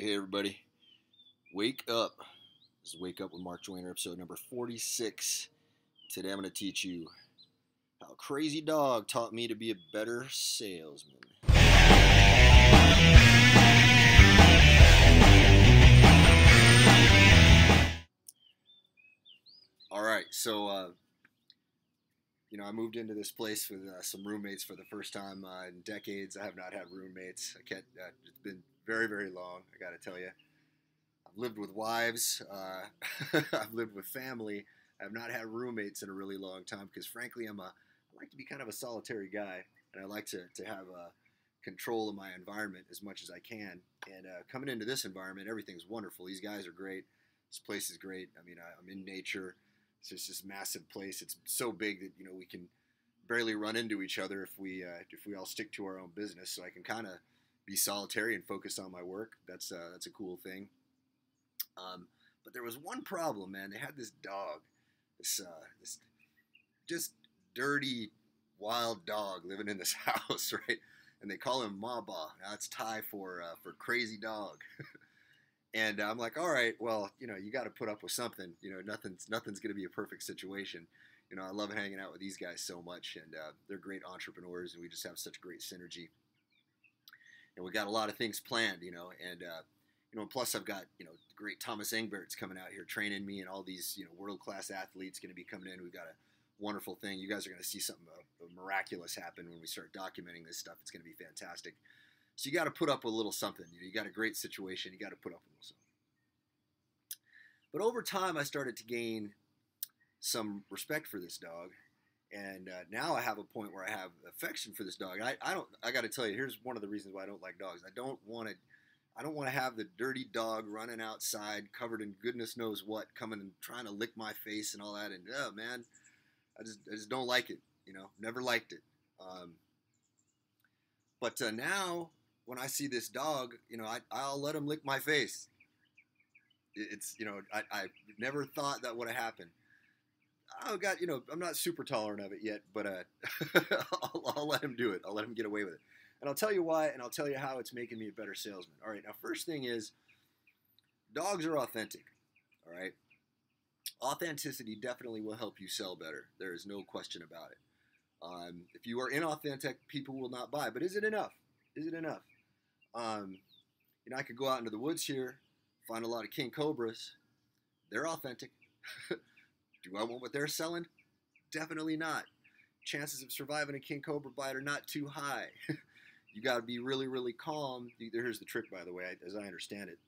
Hey everybody, wake up. This is Wake Up with Mark Joyner, episode number 46. Today I'm going to teach you how a crazy dog taught me to be a better salesman. Alright, so, I moved into this place with some roommates for the first time in decades. I have not had roommates. It's been very, very long, I got to tell you. I've lived with wives, I've lived with family. I have not had roommates in a really long time because, frankly, I like to be kind of a solitary guy, and I like to have control of my environment as much as I can. And coming into this environment, everything's wonderful. These guys are great. This place is great. I mean, I'm in nature. It's just this massive place. It's so big that we can barely run into each other if we all stick to our own business. So I can kind of be solitary and focus on my work. That's a cool thing. But there was one problem, man. They had this dog, this just dirty, wild dog living in this house, right? And they call him Maba. Now it's Thai for crazy dog. And I'm like, all right, well, you got to put up with something. Nothing's going to be a perfect situation. I love hanging out with these guys so much, and they're great entrepreneurs, and we just have such great synergy. And we got a lot of things planned, and plus I've got, the great Thomas Engbert's coming out here training me, and all these, world-class athletes going to be coming in. We've got a wonderful thing. You guys are going to see something miraculous happen when we start documenting this stuff. It's going to be fantastic. So you got to put up with a little something. You got a great situation. You got to put up with a little something. But over time, I started to gain some respect for this dog, and now I have a point where I have affection for this dog. I got to tell you, here's one of the reasons why I don't like dogs. I don't want to have the dirty dog running outside, covered in goodness knows what, coming and trying to lick my face and all that. And man, I just don't like it. Never liked it. But now, when I see this dog, I'll let him lick my face. I never thought that would have happened. I'm not super tolerant of it yet, but I'll let him do it. I'll let him get away with it. And I'll tell you why, and I'll tell you how it's making me a better salesman. All right, now first thing is, dogs are authentic, all right? Authenticity definitely will help you sell better. There is no question about it. If you are inauthentic, people will not buy. But is it enough? Is it enough? I could go out into the woods here, find a lot of king cobras. They're authentic. Do I want what they're selling? Definitely not. Chances of surviving a king cobra bite are not too high. You got to be really, really calm. Here's the trick, by the way, as I understand it.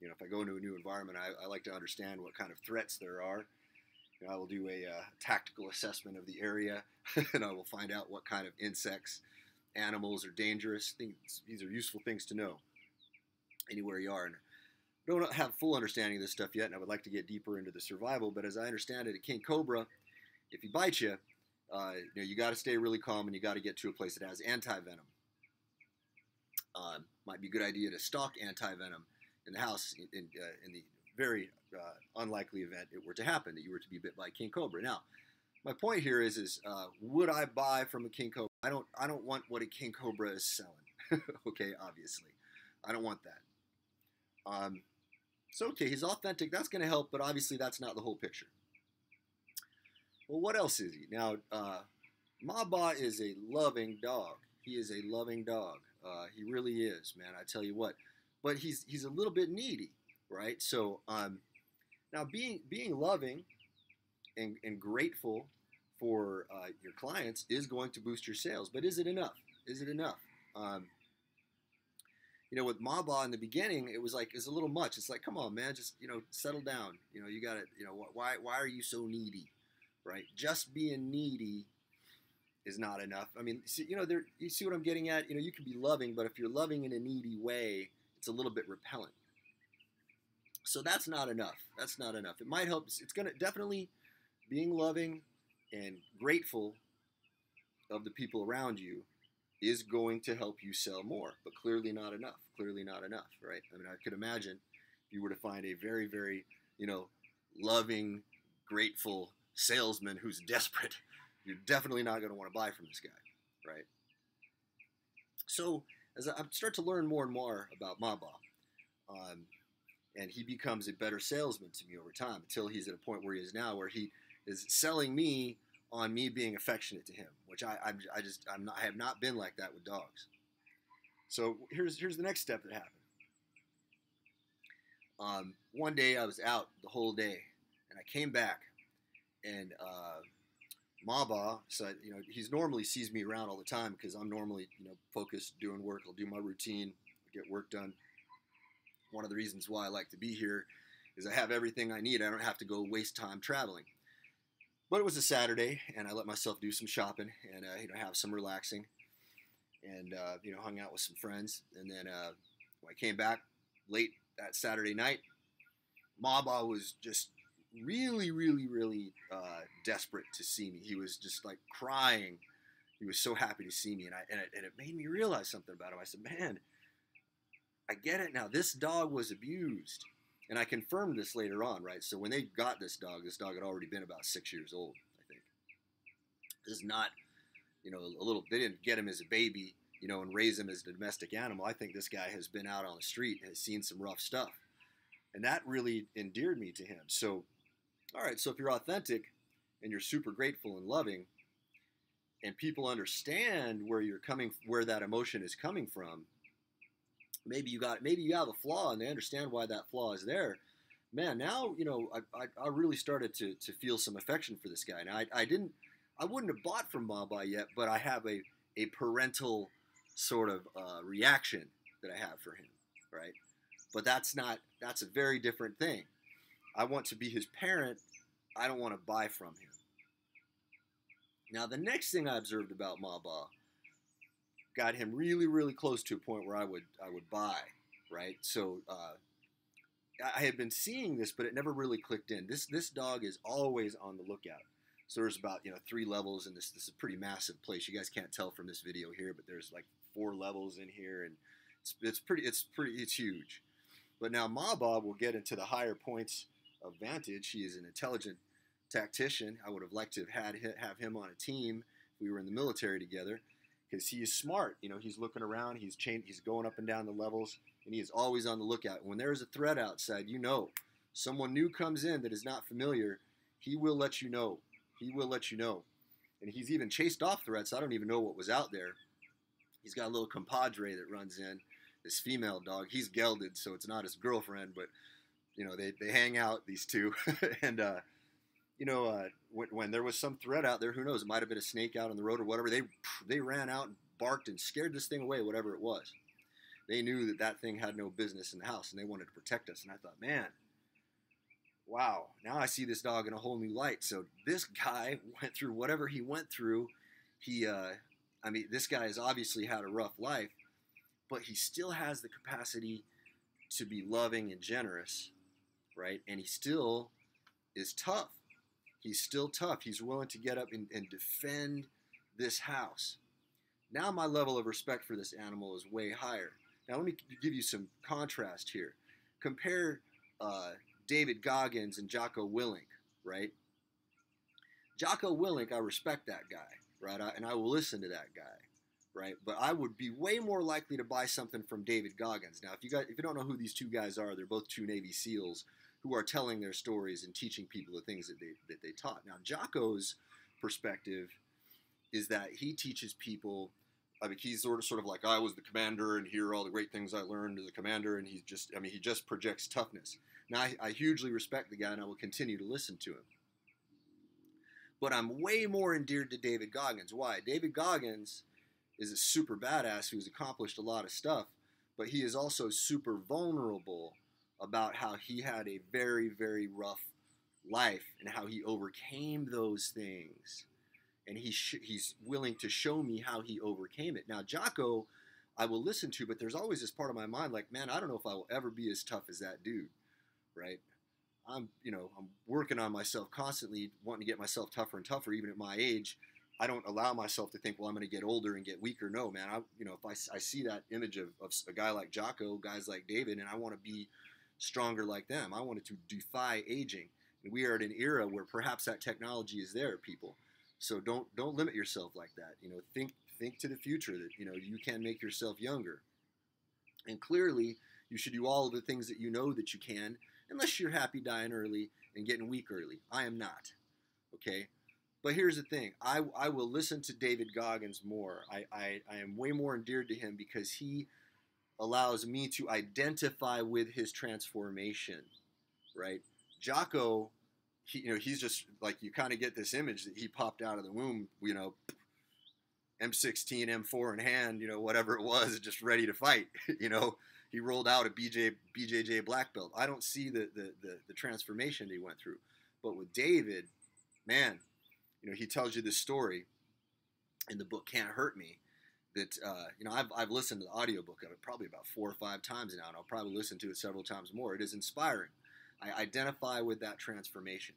If I go into a new environment, I like to understand what kind of threats there are. I will do a tactical assessment of the area, and I will find out what kind of insects, animals are dangerous. These are useful things to know anywhere you are. And I don't have full understanding of this stuff yet, and I would like to get deeper into the survival. But as I understand it, a king cobra, if he bites you, you got to stay really calm, and you got to get to a place that has anti-venom. Might be a good idea to stock anti-venom in the house in the very unlikely event it were to happen, that you were to be bit by a king cobra. Now, my point here is would I buy from a king cobra? I don't want what a king cobra is selling. Okay, obviously, I don't want that. So okay, he's authentic. That's going to help, but obviously that's not the whole picture. Well, what else is he? Now, Maba is a loving dog. He is a loving dog. He really is, man. I tell you what. But he's a little bit needy, right? So now being loving and grateful for your clients is going to boost your sales. But is it enough? Is it enough? With Maba in the beginning, it was a little much. It's like, come on, man, just settle down. You got to, why are you so needy, right? Just being needy is not enough. I mean, you see what I'm getting at? You can be loving, but if you're loving in a needy way, it's a little bit repellent. So that's not enough. That's not enough. It might help. It's going to definitely, being loving and grateful of the people around you is going to help you sell more, but clearly not enough. Clearly not enough, right? I mean, I could imagine if you were to find a very, very, loving, grateful salesman who's desperate, you're definitely not going to want to buy from this guy, right? So as I start to learn more and more about Maba, And he becomes a better salesman to me over time until he's at a point where he is now, where he is selling me on me being affectionate to him, which I have not been like that with dogs. So here's the next step that happened. One day I was out the whole day, and I came back, and Maba said, he's normally sees me around all the time because I'm normally, focused doing work. I'll do my routine, get work done. One of the reasons why I like to be here is I have everything I need. I don't have to go waste time traveling. But it was a Saturday, and I let myself do some shopping and have some relaxing, and hung out with some friends. And then when I came back late that Saturday night, Maba was just really, really, really desperate to see me. He was just like crying. He was so happy to see me, and it made me realize something about him. I said, man, I get it now. This dog was abused. And I confirmed this later on, right? So when they got this dog had already been about 6 years old, I think. This is not, they didn't get him as a baby, and raise him as a domestic animal. I think this guy has been out on the street and has seen some rough stuff. And that really endeared me to him. So, all right, so if you're authentic and you're super grateful and loving, and people understand where that emotion is coming from, maybe you have a flaw and they understand why that flaw is there. Man, now, I really started to feel some affection for this guy. Now, I wouldn't have bought from Maba yet, but I have a parental sort of reaction that I have for him, right? But that's a very different thing. I want to be his parent. I don't want to buy from him. Now, the next thing I observed about Maba got him really, really close to a point where I would buy, right? So I had been seeing this, but it never really clicked in. This dog is always on the lookout. So there's about 3 levels, and this is a pretty massive place. You guys can't tell from this video here, but there's like 4 levels in here, and it's huge. But now Maba will get into the higher points of vantage. He is an intelligent tactician. I would have liked to have him on a team if we were in the military together, because he is smart. He's looking around, he's going up and down the levels, and he is always on the lookout. When there is a threat outside, someone new comes in that is not familiar, he will let you know. He will let you know. And he's even chased off threats. I don't even know what was out there. He's got a little compadre that runs in, this female dog. He's gelded, so it's not his girlfriend, but they hang out, these two. And when there was some threat out there, who knows, it might have been a snake out on the road or whatever, they ran out and barked and scared this thing away, whatever it was. They knew that thing had no business in the house, and they wanted to protect us. And I thought, man, wow, now I see this dog in a whole new light. So this guy went through whatever he went through. This guy has obviously had a rough life, but he still has the capacity to be loving and generous, right? And he still is tough. He's still tough. He's willing to get up and defend this house. Now my level of respect for this animal is way higher. Now let me give you some contrast here. Compare David Goggins and Jocko Willink, right? Jocko Willink, I respect that guy, right? And I will listen to that guy, right? But I would be way more likely to buy something from David Goggins. Now, if you don't know who these two guys are, they're both 2 Navy SEALs who are telling their stories and teaching people the things that they taught. Now, Jocko's perspective is that he teaches people. He's sort of like, I was the commander, and here are all the great things I learned as a commander, and he just projects toughness. Now, I hugely respect the guy, and I will continue to listen to him. But I'm way more endeared to David Goggins. Why? David Goggins is a super badass who's accomplished a lot of stuff, but he is also super vulnerable about how he had a very, very rough life and how he overcame those things. And he's willing to show me how he overcame it. Now, Jocko, I will listen to, but there's always this part of my mind like, man, I don't know if I will ever be as tough as that dude, right? I'm working on myself constantly, wanting to get myself tougher and tougher, even at my age. I don't allow myself to think, well, I'm going to get older and get weaker. No, man, if I see that image of a guy like Jocko, guys like David, and I want to be stronger like them. I wanted to defy aging. And we are at an era where perhaps that technology is there, people. So don't limit yourself like that. Think to the future that you can make yourself younger. And clearly, You should do all of the things that you know that you can, unless you're happy dying early and getting weak early. I am not. Okay? But here's the thing. I will listen to David Goggins more. I am way more endeared to him because he allows me to identify with his transformation, right? Jocko, he's just like, you kind of get this image that he popped out of the womb, M16, M4 in hand, whatever it was, just ready to fight. He rolled out a BJJ black belt. I don't see the transformation that he went through. But with David, man, he tells you this story in the book Can't Hurt Me that, I've listened to the audiobook of it probably about 4 or 5 times now, and I'll probably listen to it several times more. It is inspiring. I identify with that transformation.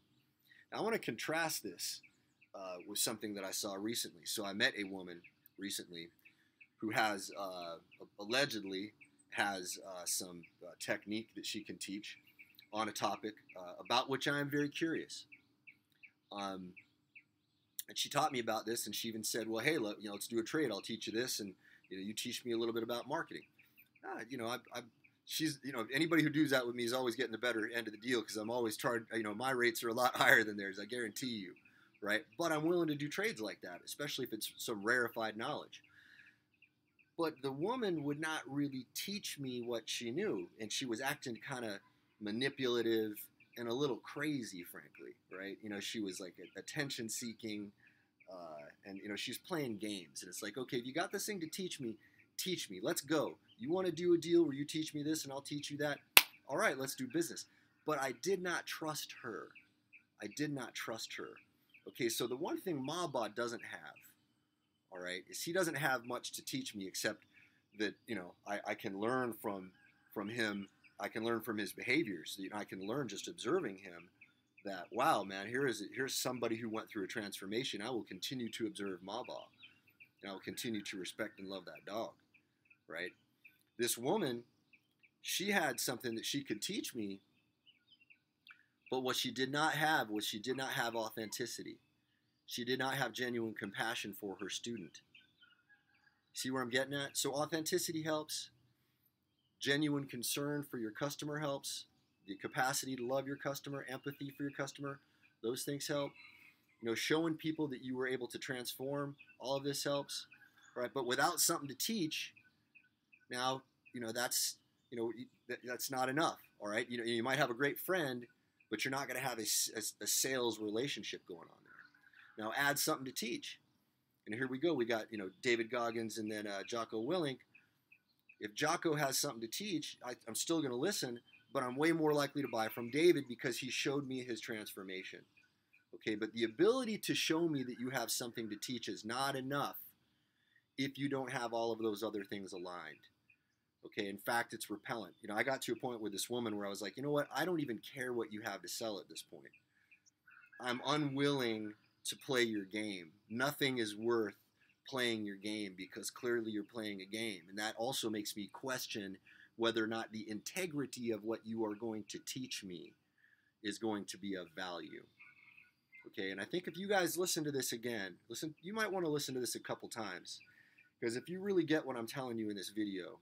Now, I want to contrast this with something that I saw recently. So I met a woman recently who has allegedly has some technique that she can teach on a topic about which I am very curious. And she taught me about this, and she even said, well, hey, let's do a trade. I'll teach you this, and you teach me a little bit about marketing. She's, anybody who does that with me is always getting the better end of the deal, because I'm always charged, my rates are a lot higher than theirs, I guarantee you, right? But I'm willing to do trades like that, especially if it's some rarefied knowledge. But the woman would not really teach me what she knew, and she was acting kind of manipulative and a little crazy, frankly, right? She was like attention-seeking, and she's playing games, and it's like, okay, if you got this thing to teach me, let's go. You want to do a deal where you teach me this and I'll teach you that? All right, let's do business. But I did not trust her. Okay, so the one thing Mabot doesn't have, all right, is he doesn't have much to teach me except that, I can learn from him. I can learn from his behaviors. I can learn just observing him that, wow, man, here's somebody who went through a transformation. I will continue to observe Mabot, and I will continue to respect and love that dog, right? This woman, she had something that she could teach me, but what she did not have was she did not have authenticity. She did not have genuine compassion for her student. See where I'm getting at? So authenticity helps. Genuine concern for your customer helps. The capacity to love your customer, empathy for your customer, those things help. Showing people that you were able to transform, all of this helps, right? But without something to teach, now, that's not enough, all right? You might have a great friend, but you're not going to have a sales relationship going on there. Now, add something to teach. And here we go. We got, David Goggins and then Jocko Willink. If Jocko has something to teach, I'm still going to listen, but I'm way more likely to buy from David because he showed me his transformation. Okay, but the ability to show me that you have something to teach is not enough if you don't have all of those other things aligned. Okay, in fact, it's repellent. I got to a point with this woman where I was like, you know what? I don't even care what you have to sell at this point. I'm unwilling to play your game. Nothing is worth playing your game because clearly you're playing a game. And that also makes me question whether or not the integrity of what you are going to teach me is going to be of value. Okay, and I think if you guys listen to this again, you might want to listen to this a couple times, because if you really get what I'm telling you in this video,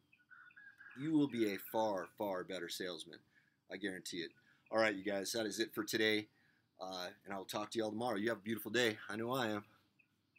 you will be a far, far better salesman. I guarantee it. All right, you guys, that is it for today, and I will talk to you all tomorrow. You have a beautiful day. I know I am.